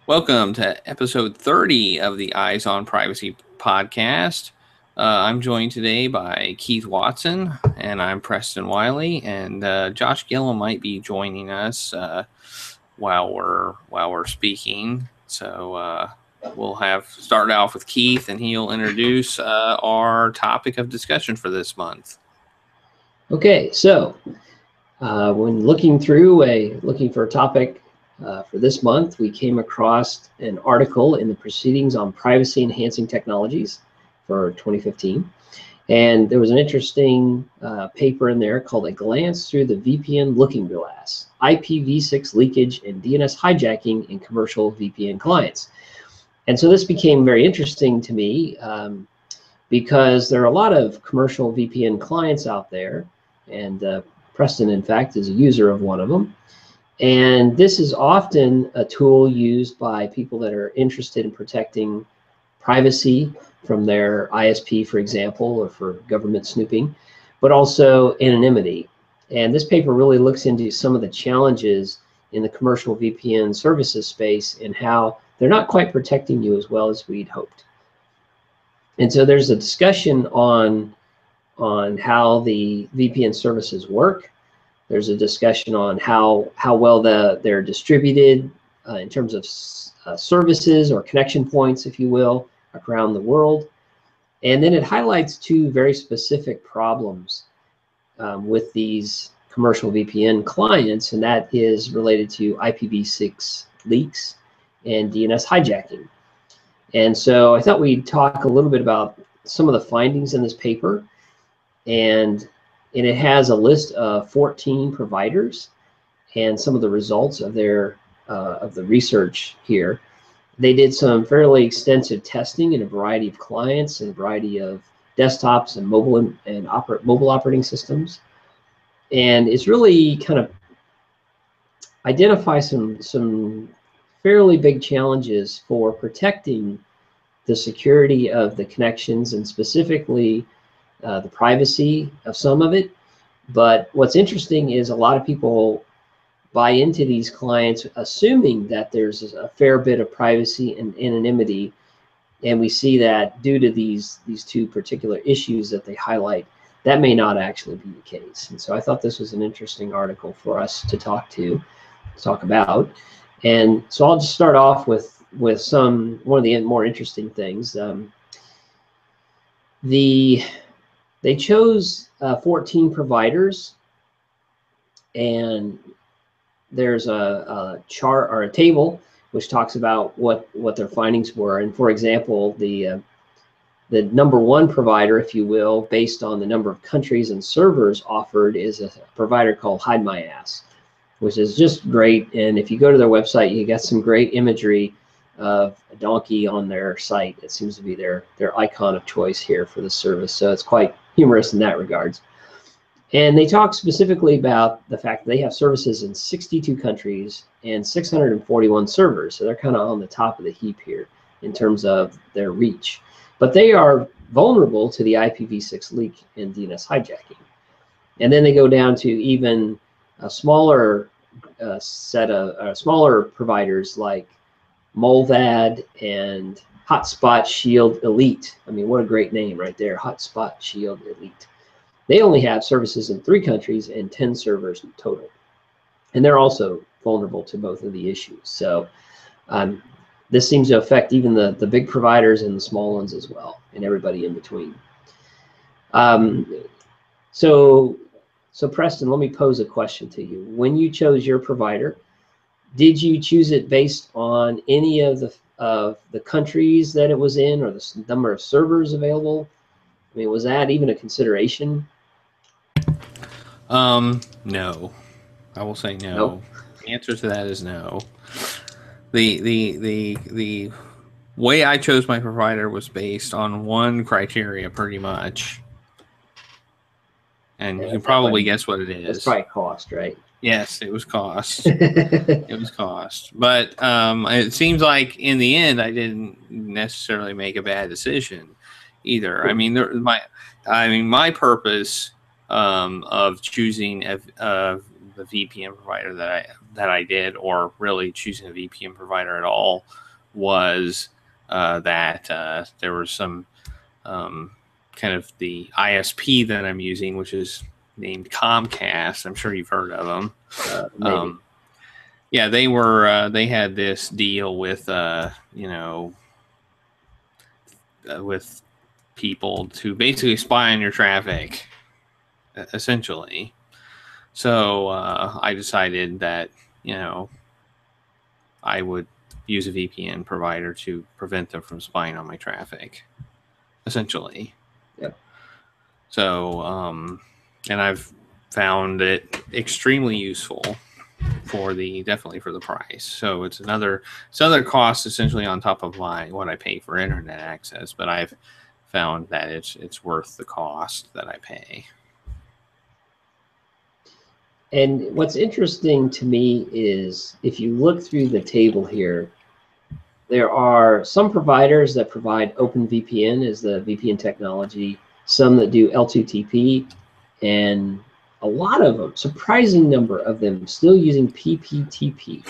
Welcome to episode 30 of the Eyes on Privacy podcast. I'm joined today by Keith Watson, and I'm Preston Wiley, and Josh Gillum might be joining us while we're speaking. So we'll start off with Keith, and he'll introduce our topic of discussion for this month. Okay, so when looking for a topic for this month, we came across an article in the Proceedings on Privacy Enhancing Technologies for 2015. And there was an interesting paper in there called A Glance Through the VPN Looking Glass, IPv6 Leakage and DNS Hijacking in Commercial VPN Clients. And so this became very interesting to me because there are a lot of commercial VPN clients out there, and Preston, in fact, is a user of one of them. And this is often a tool used by people that are interested in protecting privacy from their ISP, for example, or for government snooping, but also anonymity. And this paper really looks into some of the challenges in the commercial VPN services space and how they're not quite protecting you as well as we'd hoped. And so there's a discussion on how the VPN services work. There's a discussion on how well they're distributed in terms of services or connection points, if you will, around the world. And then it highlights two very specific problems with these commercial VPN clients, and that is related to IPv6 leaks and DNS hijacking. And so I thought we'd talk a little bit about some of the findings in this paper. And it has a list of 14 providers and some of the results of their of the research here. They did some fairly extensive testing in a variety of clients and a variety of desktops and mobile operating systems, and it's really kind of identify some fairly big challenges for protecting the security of the connections and specifically the privacy of some of it. But what's interesting is a lot of people buy into these clients assuming that there's a fair bit of privacy and anonymity, and we see that due to these two particular issues that they highlight, that may not actually be the case. And so I thought this was an interesting article for us to talk about. And so I'll just start off with one of the more interesting things. They chose 14 providers, and there's a chart or a table which talks about what their findings were. And for example, the number one provider, if you will, based on the number of countries and servers offered, is a provider called Hide My Ass, which is just great. And if you go to their website, you get some great imagery of a donkey on their site. It seems to be their icon of choice here for the service. So it's quite humorous in that regards. And they talk specifically about the fact that they have services in 62 countries and 641 servers. So they're kind of on the top of the heap here in terms of their reach. But they are vulnerable to the IPv6 leak and DNS hijacking. And then they go down to even a smaller set of smaller providers like Molvad and Hotspot Shield Elite. I mean, what a great name right there, Hotspot Shield Elite. They only have services in 3 countries and 10 servers in total. And they're also vulnerable to both of the issues. So this seems to affect even the big providers and the small ones as well, and everybody in between. So Preston, let me pose a question to you. When you chose your provider, did you choose it based on any of the countries that it was in, or the number of servers available? I mean, was that even a consideration? No, I will say no. Nope. The answer to that is no. The way I chose my provider was based on one criteria, pretty much, and you can probably guess what it is. It's probably cost, right? Yes, it was cost. It was cost. But it seems like in the end, I didn't necessarily make a bad decision either. Cool. I mean, my purpose of choosing the VPN provider that I did, or really choosing a VPN provider at all, was that there was some kind of the ISP that I'm using, which is named Comcast. I'm sure you've heard of them. Maybe. Yeah, they had this deal with with people to basically spy on your traffic, essentially. So I decided that I would use a VPN provider to prevent them from spying on my traffic, essentially. Yep. So and I've found it extremely useful definitely for the price. So it's another cost essentially on top of what I pay for internet access, but I've found that it's worth the cost that I pay. And what's interesting to me is if you look through the table here, there are some providers that provide OpenVPN as the VPN technology, some that do L2TP, and a lot of them, surprising number of them, still using PPTP,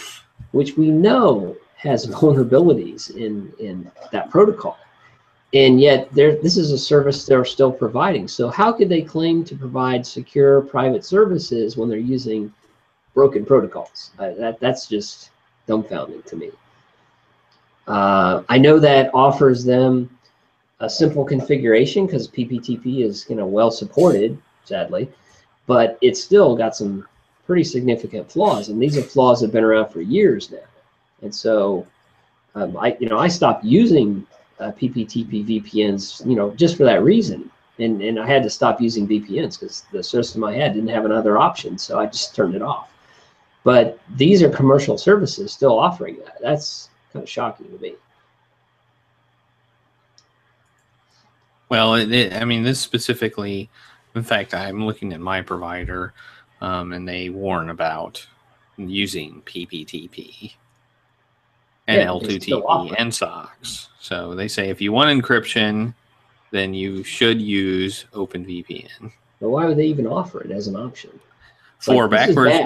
which we know has vulnerabilities in that protocol. And yet this is a service they're still providing. So how could they claim to provide secure private services when they're using broken protocols? That's just dumbfounding to me. I know that offers them a simple configuration because PPTP is well supported, sadly, but it's still got some pretty significant flaws, and these are flaws that have been around for years now. And so I stopped using PPTP VPNs, just for that reason. And I had to stop using VPNs because the system I had didn't have another option, so I just turned it off. But these are commercial services still offering that. That's kind of shocking to me. Well, I mean, this specifically, in fact, I'm looking at my provider, and they warn about using PPTP and L2TP and SOCKS. So they say if you want encryption, then you should use OpenVPN. But why would they even offer it as an option? For backwards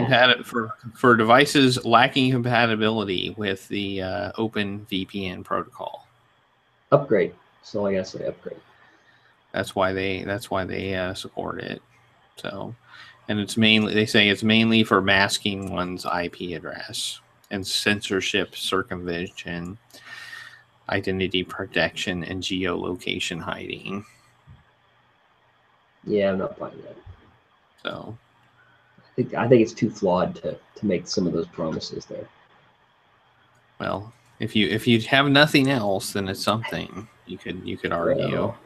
for devices lacking compatibility with the OpenVPN protocol. Upgrade. That's all I gotta say. Upgrade. That's why they support it. So, and they say it's mainly for masking one's IP address and censorship, circumvention, identity protection, and geolocation hiding. Yeah, I'm not buying that. So I think it's too flawed to make some of those promises there. Well, if you have nothing else, then it's something you could argue. Well,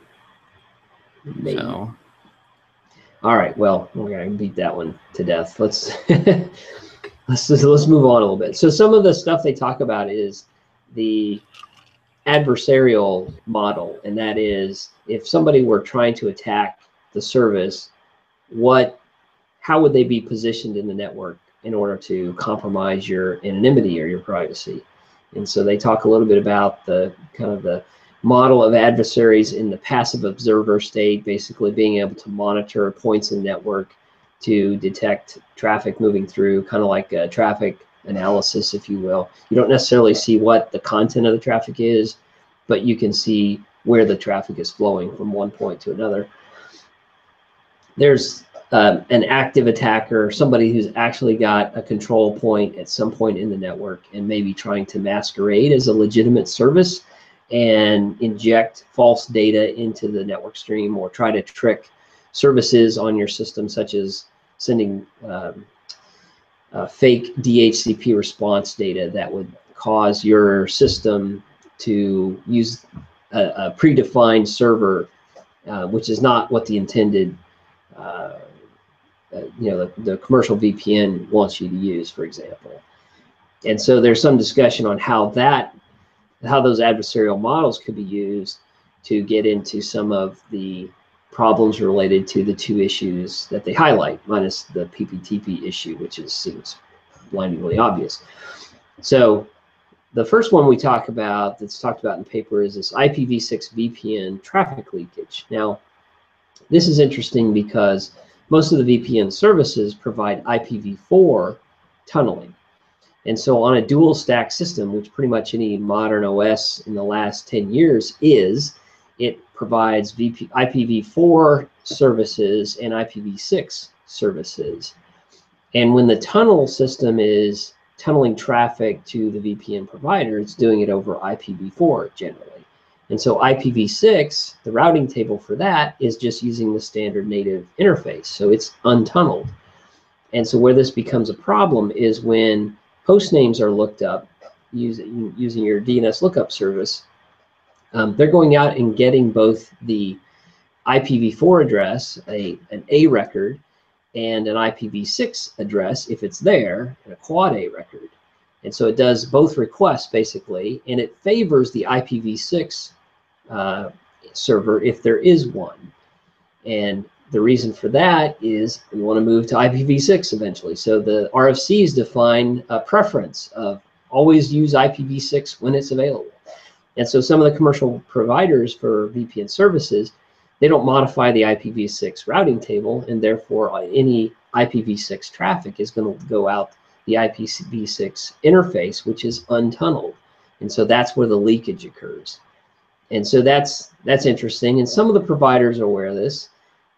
maybe. So, all right. Well, we're gonna beat that one to death. Let's let's move on a little bit. So some of the stuff they talk about is the adversarial model, and that is if somebody were trying to attack the service, how would they be positioned in the network in order to compromise your anonymity or your privacy? And so they talk a little bit about the kind of the model of adversaries in the passive observer state, basically being able to monitor points in the network to detect traffic moving through, kind of like a traffic analysis, if you will. You don't necessarily see what the content of the traffic is, but you can see where the traffic is flowing from one point to another. There's an active attacker, somebody who's actually got a control point at some point in the network and maybe trying to masquerade as a legitimate service and inject false data into the network stream or try to trick services on your system, such as sending fake DHCP response data that would cause your system to use a predefined server, which is not what the intended the commercial VPN wants you to use, for example. And so there's some discussion on how those adversarial models could be used to get into some of the problems related to the two issues that they highlight, minus the PPTP issue, which seems blindingly obvious. So the first one we talk about, that's talked about in the paper, is this IPv6 VPN traffic leakage. Now, this is interesting because most of the VPN services provide IPv4 tunneling. And so on a dual stack system, which pretty much any modern OS in the last 10 years is, it provides IPv4 services and IPv6 services. And when the tunnel system is tunneling traffic to the VPN provider, it's doing it over IPv4 generally. And so IPv6, the routing table for that is just using the standard native interface. So it's untunneled. And so where this becomes a problem is when host names are looked up using your DNS lookup service. They're going out and getting both the IPv4 address, an A record, and an IPv6 address if it's there, and a quad A record. And so it does both requests basically, and it favors the IPv6 server if there is one. And the reason for that is we want to move to IPv6 eventually. So the RFCs define a preference of always use IPv6 when it's available. And so some of the commercial providers for VPN services, they don't modify the IPv6 routing table, and therefore any IPv6 traffic is going to go out the IPv6 interface, which is untunneled. And so that's where the leakage occurs. And so that's interesting. And some of the providers are aware of this,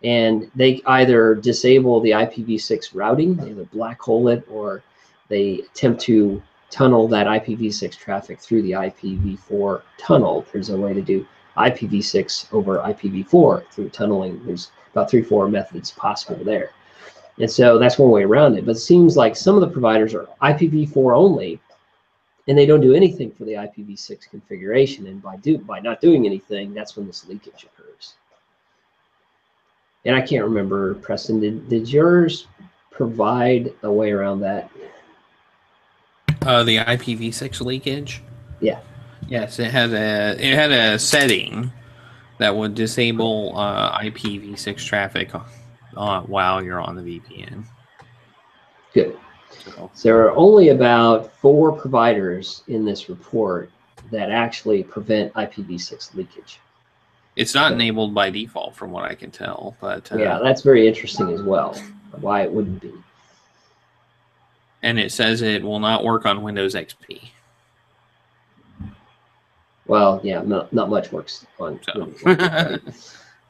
and they either disable the IPv6 routing, they either black hole it, or they attempt to tunnel that IPv6 traffic through the IPv4 tunnel. There's a way to do IPv6 over IPv4 through tunneling. There's about 3 or 4 methods possible there. And so that's one way around it. But it seems like some of the providers are IPv4 only, and they don't do anything for the IPv6 configuration. And by not doing anything, that's when this leakage occurs. And I can't remember, Preston, did yours provide a way around that? The IPv6 leakage? Yeah. Yes, it had a setting that would disable IPv6 traffic while you're on the VPN. Good. So there are only about 4 providers in this report that actually prevent IPv6 leakage. It's not enabled by default, from what I can tell. But yeah, that's very interesting as well. Why it wouldn't be. And it says it will not work on Windows XP. Well, yeah, not much works on. So.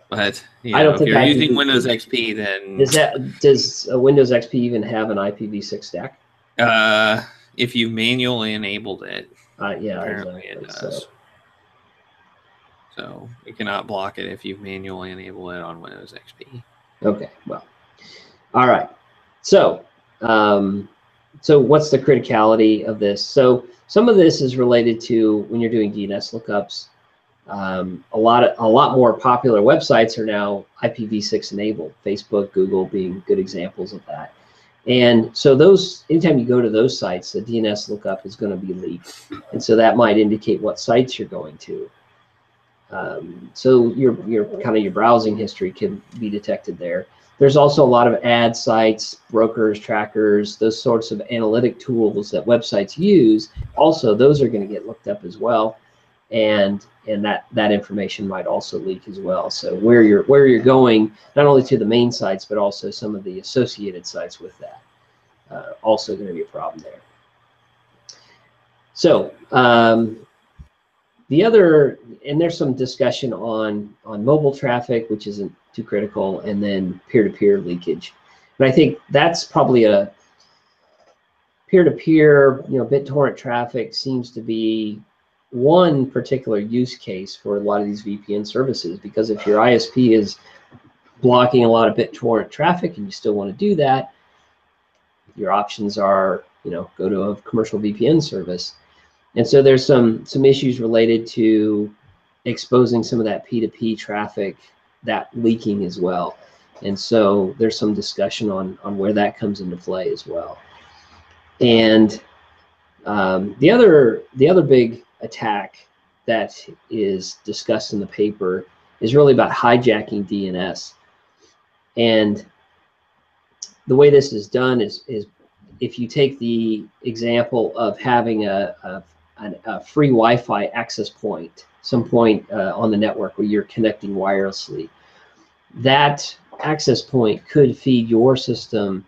But if you're using Windows XP, then does Windows XP even have an IPv6 stack? If you manually enabled it, yeah, apparently it does. So you cannot block it if you manually enable it on Windows XP. Okay, well, all right. So, so what's the criticality of this? So some of this is related to when you're doing DNS lookups. A lot more popular websites are now IPv6 enabled. Facebook, Google being good examples of that. And so anytime you go to those sites, the DNS lookup is going to be leaked, and so that might indicate what sites you're going to. So your browsing history can be detected there. There's also a lot of ad sites, brokers, trackers, those sorts of analytic tools that websites use. Also, those are going to get looked up as well, and that information might also leak as well. So where you're going, not only to the main sites, but also some of the associated sites with that, also going to be a problem there. So there's some discussion on mobile traffic, which isn't too critical, and then peer-to-peer leakage. But I think that's probably a peer-to-peer, BitTorrent traffic seems to be one particular use case for a lot of these VPN services, because if your ISP is blocking a lot of BitTorrent traffic and you still want to do that, your options are, go to a commercial VPN service. And so there's some issues related to exposing some of that P2P traffic, that leaking as well. And so there's some discussion on where that comes into play as well. And the other big attack that is discussed in the paper is really about hijacking DNS. And the way this is done is if you take the example of having a free Wi-Fi access point, some point on the network where you're connecting wirelessly, that access point could feed your system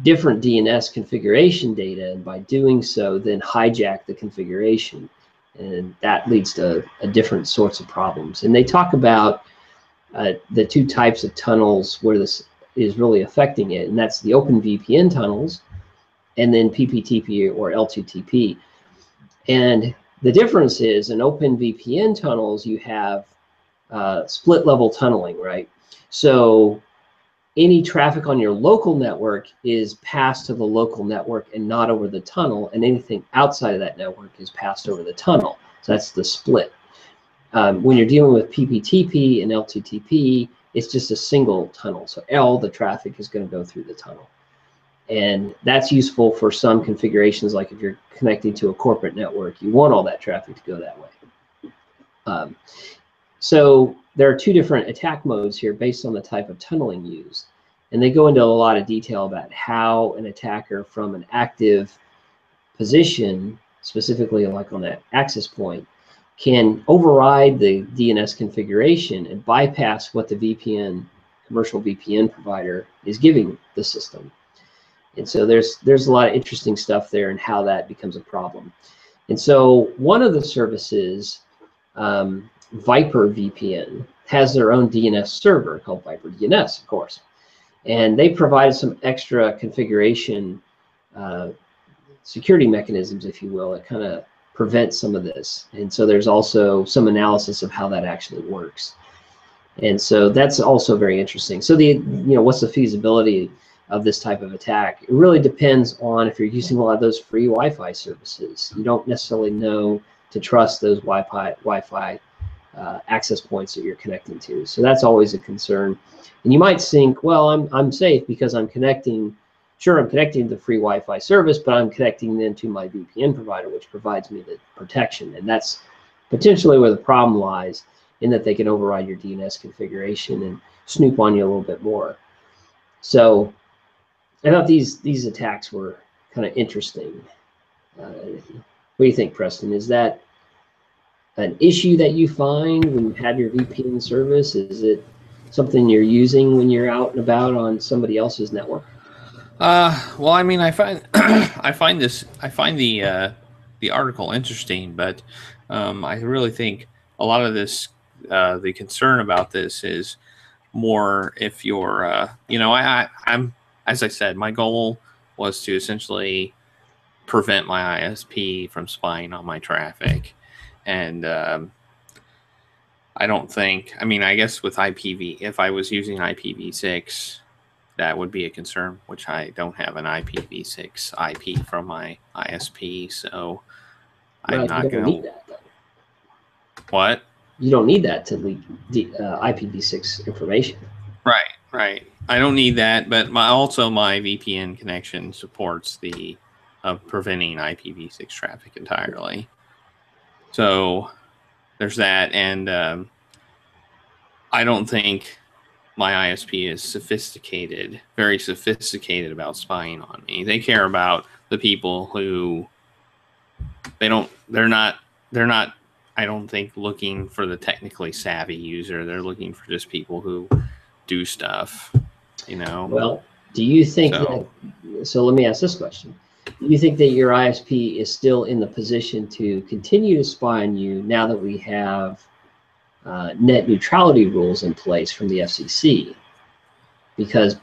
different DNS configuration data, and by doing so, then hijack the configuration. And that leads to different sorts of problems. And they talk about the two types of tunnels where this is really affecting it, and that's the open VPN tunnels and then PPTP or L2TP. And the difference is in open VPN tunnels, you have split level tunneling, right? So any traffic on your local network is passed to the local network and not over the tunnel, and anything outside of that network is passed over the tunnel. So that's the split. When you're dealing with PPTP and L2TP, it's just a single tunnel. So all the traffic is going to go through the tunnel. And that's useful for some configurations, like if you're connecting to a corporate network, you want all that traffic to go that way. So there are two different attack modes here based on the type of tunneling used. And they go into a lot of detail about how an attacker from an active position, specifically like on that access point, can override the DNS configuration and bypass what the commercial VPN provider is giving the system. And so there's a lot of interesting stuff there and how that becomes a problem. And so one of the services, Viper VPN, has their own DNS server called Viper DNS, of course. And they provide some extra configuration security mechanisms, if you will, that kind of prevent some of this. And so there's also some analysis of how that actually works. And so that's also very interesting. So what's the feasibility of this type of attack? It really depends on if you're using a lot of those free Wi-Fi services. You don't necessarily know to trust those Wi-Fi access points that you're connecting to. So that's always a concern. And you might think, well, I'm safe because I'm connecting. Sure, I'm connecting to the free Wi-Fi service, but I'm connecting then to my VPN provider, which provides me the protection. And that's potentially where the problem lies, in that they can override your DNS configuration and snoop on you a little bit more. So I thought these attacks were kind of interesting. What do you think, Preston? Is that an issue that you find when you have your VPN service? Is it something you're using when you're out and about on somebody else's network? Well, I mean, I find I find the article interesting, but I really think a lot of this, the concern about this is more if you're, I'm, as I said, my goal was to essentially prevent my ISP from spying on my traffic, and I don't think, I mean, I guess with IPv, if I was using IPv6. That would be a concern, which I don't have an IPv6 IP from my ISP, so I'm not going to need that, though. What? You don't need that to leak IPv6 information. Right. I don't need that, but also my VPN connection supports the preventing IPv6 traffic entirely. So there's that, and I don't think my ISP is very sophisticated about spying on me. They care about the people who they're not, I don't think, looking for the technically savvy user. They're looking for just people who do stuff, Well, do you think so let me ask this question. Do you think that your ISP is still in the position to continue to spy on you now that we have net neutrality rules in place from the FCC? Because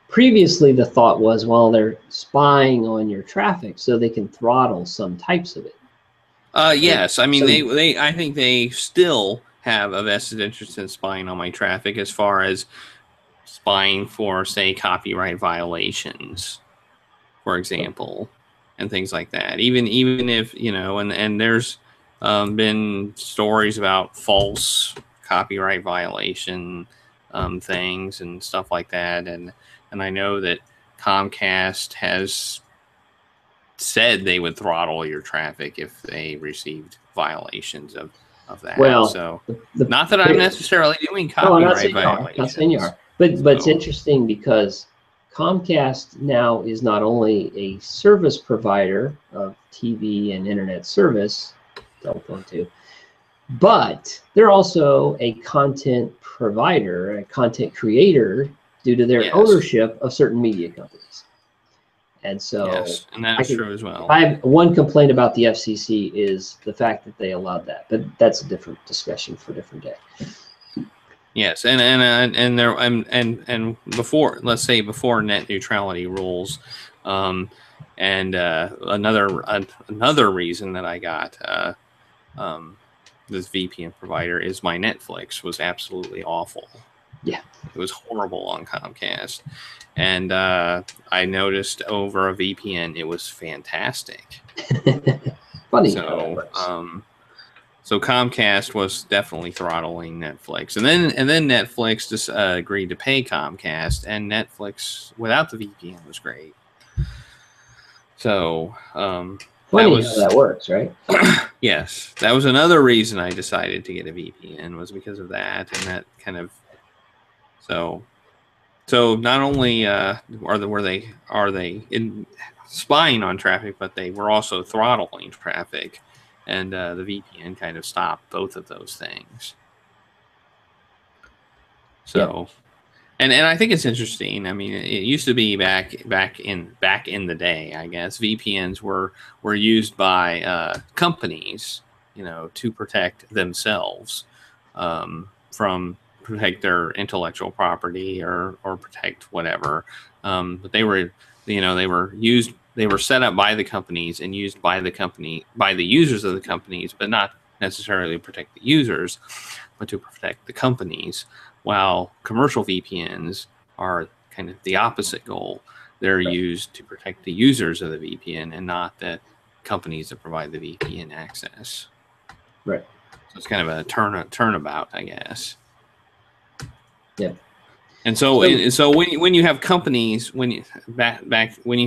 previously the thought was, well, they're spying on your traffic so they can throttle some types of it. Yes, I mean, I think they still have a vested interest in spying on my traffic, as far as spying for, say, copyright violations, for example, and things like that. Even if, and there's been stories about false copyright violation things and stuff like that, and I know that Comcast has said they would throttle your traffic if they received violations of that. Well, so not that I'm necessarily doing copyright violations. Not saying you are. But it's interesting because Comcast now is not only a service provider of TV and internet service, telephone too, but they're also a content provider, a content creator, due to their Yes. ownership of certain media companies. And so, yes, and that's true as well. I have one complaint about the FCC is the fact that they allowed that, but that's a different discussion for a different day. Yes, and before, let's say before net neutrality rules, and another reason that I got this VPN provider is my Netflix was absolutely awful. Yeah, it was horrible on Comcast, and I noticed over a VPN it was fantastic. Funny. So Comcast was definitely throttling Netflix, and then Netflix just agreed to pay Comcast, and Netflix without the VPN was great. So funny how that works, right? Yes, that was another reason I decided to get a VPN, was because of that, and that kind of so not only were they in spying on traffic, but they were also throttling traffic. And the VPN kind of stopped both of those things. So, and I think it's interesting. I mean, it used to be back in the day, I guess, VPNs were used by companies, to protect themselves from protect their intellectual property or protect whatever. But they were set up by the companies and used by the users of the companies, but not necessarily protect the users, but to protect the companies. While commercial VPNs are kind of the opposite goal. They're used to protect the users of the VPN and not the companies that provide the VPN access. Right. So it's kind of a turnabout, I guess. Yeah. And so when you have companies, when you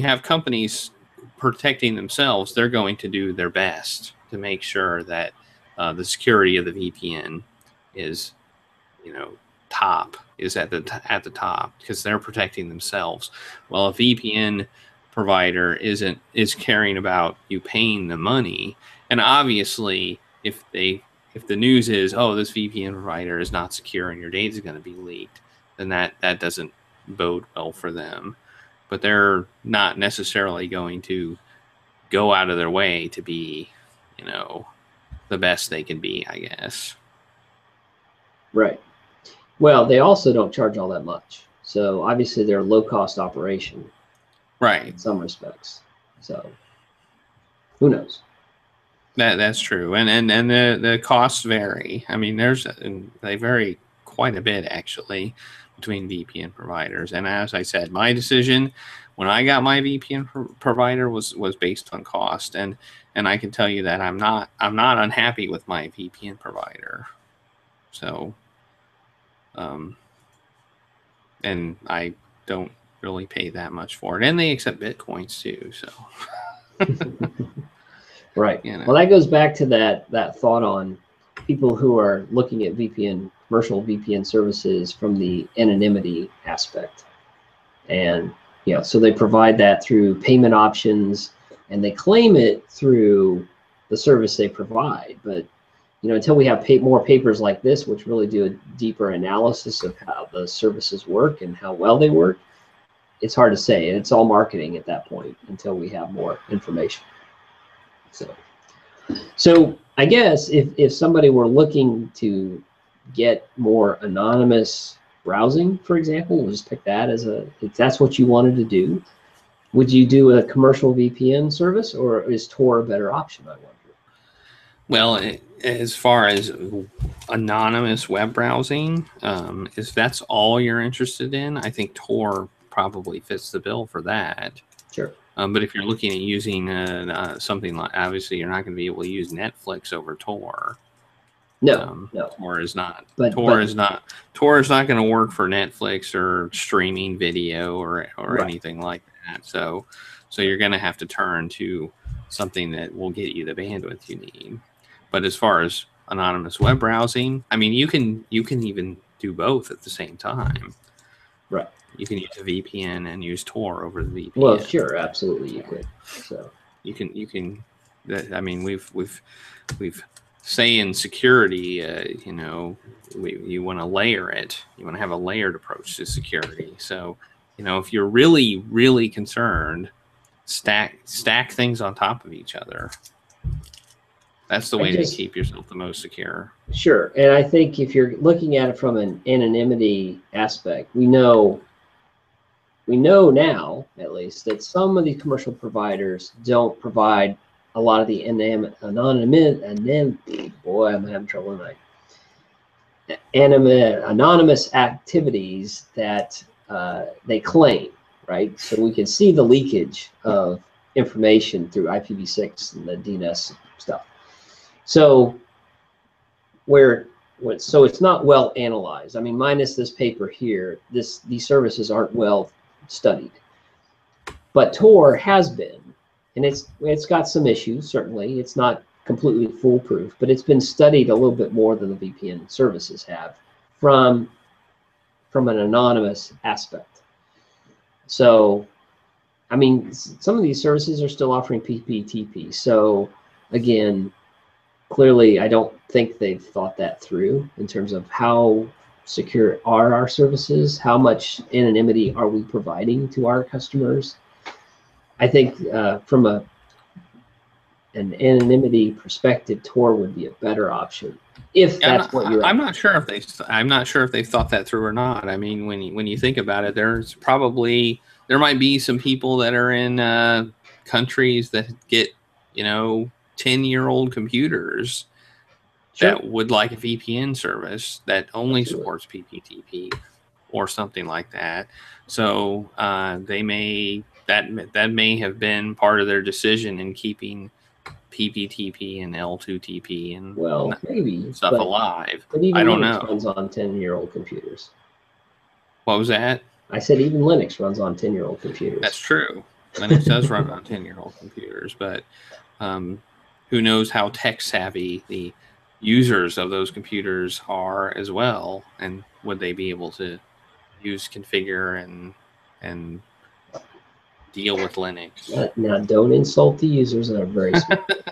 have companies protecting themselves, they're going to do their best to make sure that the security of the VPN is, at the top, because they're protecting themselves. Well, a VPN provider is caring about you paying the money, and obviously, if the news is, oh, this VPN provider is not secure and your data is going to be leaked, then that doesn't bode well for them. But they're not necessarily going to go out of their way to be, the best they can be, I guess. Right. Well, they also don't charge all that much. So obviously they're a low-cost operation. Right. In some respects. So who knows? That's true. And the costs vary. I mean, they vary quite a bit, actually, between VPN providers. And as I said, my decision when I got my VPN provider was based on cost. And I can tell you that I'm not unhappy with my VPN provider. So and I don't really pay that much for it. And they accept Bitcoins too, so right. Well, that goes back to that thought on people who are looking at commercial VPN services from the anonymity aspect. And so they provide that through payment options, and they claim it through the service they provide. But until we have more papers like this, which really do a deeper analysis of how the services work and how well they work, it's hard to say. And it's all marketing at that point until we have more information. So I guess if somebody were looking to get more anonymous browsing, for example, we'll just pick that if that's what you wanted to do, would you do a commercial VPN service, or is Tor a better option, I wonder? Well, as far as anonymous web browsing, if that's all you're interested in, I think Tor probably fits the bill for that. Sure. But if you're looking at using something like, obviously, you're not going to be able to use Netflix over Tor. No. Tor is not. Tor is not going to work for Netflix or streaming video or right. anything like that. So you're going to have to turn to something that will get you the bandwidth you need. But as far as anonymous web browsing, I mean, you can even do both at the same time. Right. You can use a VPN and use Tor over the VPN. Well, sure, absolutely, you could. So you can. I mean, we've say in security, you know, you want to layer it. You want to have a layered approach to security. So, you know, if you're really, really concerned, stack things on top of each other. That's the way to keep yourself the most secure. Sure. And I think if you're looking at it from an anonymity aspect, we know now, at least, that some of these commercial providers don't provide a lot of the anonymous activities that they claim, right? So we can see the leakage of information through IPv6 and the DNS stuff. So so it's not well analyzed. I mean, minus this paper here, these services aren't well studied. But Tor has been, and it's got some issues, certainly. It's not completely foolproof, but it's been studied a little bit more than the VPN services have from an anonymous aspect. So, I mean, some of these services are still offering PPTP. So, again, clearly, I don't think they've thought that through in terms of how secure are our services, how much anonymity are we providing to our customers. I think from an anonymity perspective, Tor would be a better option if that's what you're. I'm not sure if they've thought that through or not. I mean, when you think about it, there might be some people that are in countries that get 10-year-old computers. Sure. That would like a VPN service that only supports PPTP or something like that. So that may have been part of their decision in keeping PPTP and L2TP and maybe stuff alive. But even I don't Linux know. runs on 10-year-old computers. What was that? I said even Linux runs on 10-year-old computers. That's true. Linux does run on 10-year-old computers, but who knows how tech savvy the users of those computers are as well, and would they be able to use, configure, and deal with Linux? Now, don't insult the users that are very smart.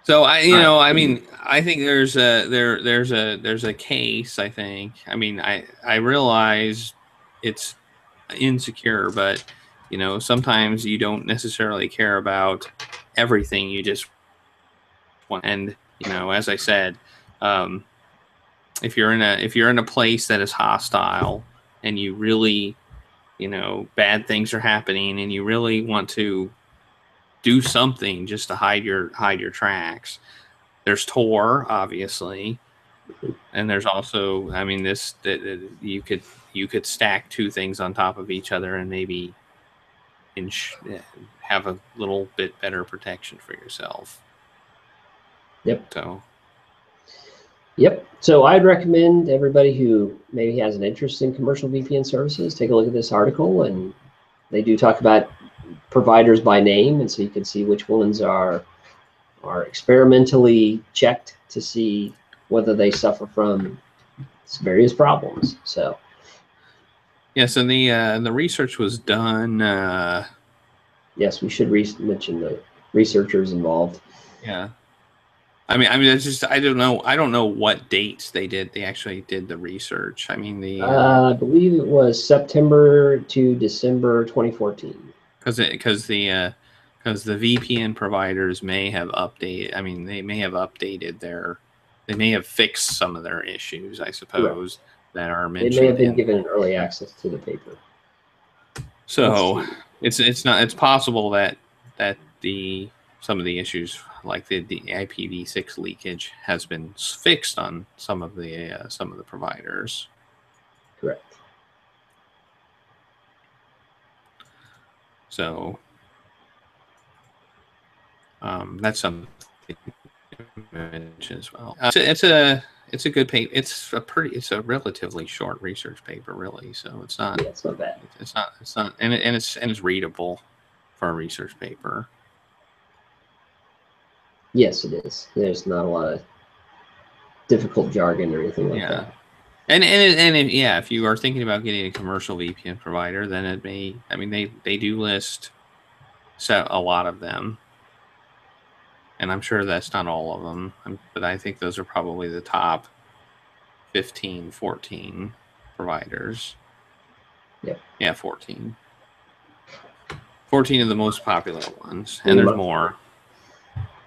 So I mean, I think there's a case. I think. I mean, I realize it's insecure, but sometimes you don't necessarily care about everything. You just want, and as I said, if you're in a place that is hostile and you really, bad things are happening and you really want to do something just to hide your tracks, there's Tor, obviously, and there's also, I mean, you could stack two things on top of each other and maybe have a little bit better protection for yourself. Yep. So I'd recommend everybody who maybe has an interest in commercial VPN services, take a look at this article, and they do talk about providers by name, and so you can see which ones are experimentally checked to see whether they suffer from various problems. So yes, and the research was done. Yes, we should mention the researchers involved. Yeah. I mean, it's just I don't know what dates they actually did the research. I mean, I believe it was September to December 2014. Because the VPN providers may have updated. I mean, they may have updated they may have fixed some of their issues, I suppose, that are mentioned. They may have been given an early access to the paper. So it's possible that some of the issues, like the IPv6 leakage, has been fixed on some of the providers. Correct. So that's something to mention as well. It's a good paper. It's a relatively short research paper, really. So it's not. Yeah, it's not bad. It's not, and it's readable for a research paper. Yes, it is. There's not a lot of difficult jargon or anything like that. And if you are thinking about getting a commercial VPN provider, then it may. I mean, they do list a lot of them, And I'm sure that's not all of them, but I think those are probably the top 15, 14 providers. Yep. Yeah, 14. 14 of the most popular ones, and there's more.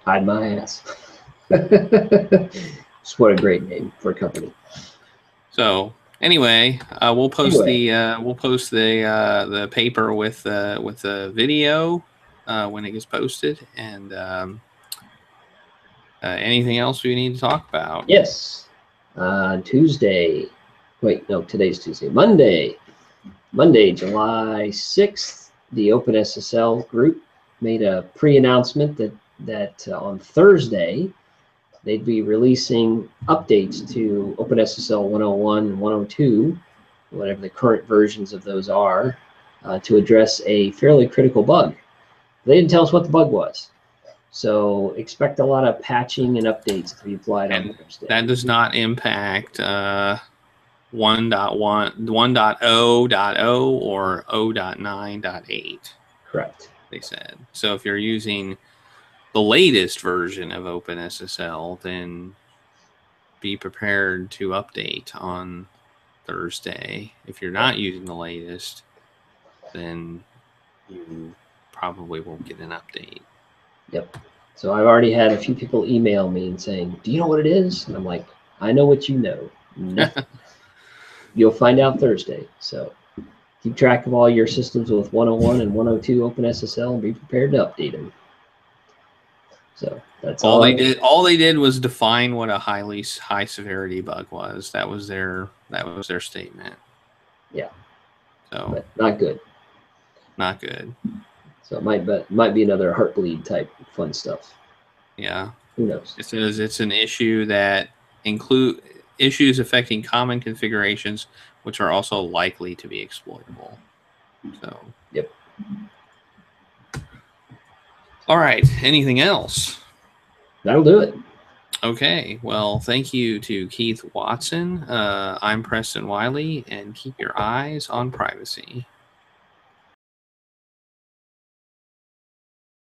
Hide my ass. Just what a great name for a company. So anyway, we'll post the paper with the video when it gets posted. And anything else we need to talk about? Yes. Tuesday. Wait, no, today's Tuesday. Monday, July 6th, the OpenSSL group made a pre-announcement that on Thursday they'd be releasing updates to OpenSSL 101 and 102, whatever the current versions of those are, to address a fairly critical bug. They didn't tell us what the bug was. So expect a lot of patching and updates to be applied on Thursday. That does not impact 1.1.0.0 or 0.9.8. Correct. They said. So if you're using the latest version of OpenSSL, then be prepared to update on Thursday. If you're not using the latest, then you probably won't get an update. Yep. So I've already had a few people email me and saying, "Do you know what it is?" And I'm like, "I know what you know. Nothing." You'll find out Thursday. So keep track of all your systems with 101 and 102 OpenSSL and be prepared to update them. So that's all they did. All they did was define what a high severity bug was. That was their statement. Yeah. So but not good. Not good. So it might be another Heartbleed type fun stuff. Yeah. Who knows? It says it's an issue that include issues affecting common configurations, which are also likely to be exploitable. So. Yep. All right. Anything else? That'll do it. Okay. Well, thank you to Keith Watson. I'm Preston Wiley, and keep your eyes on privacy.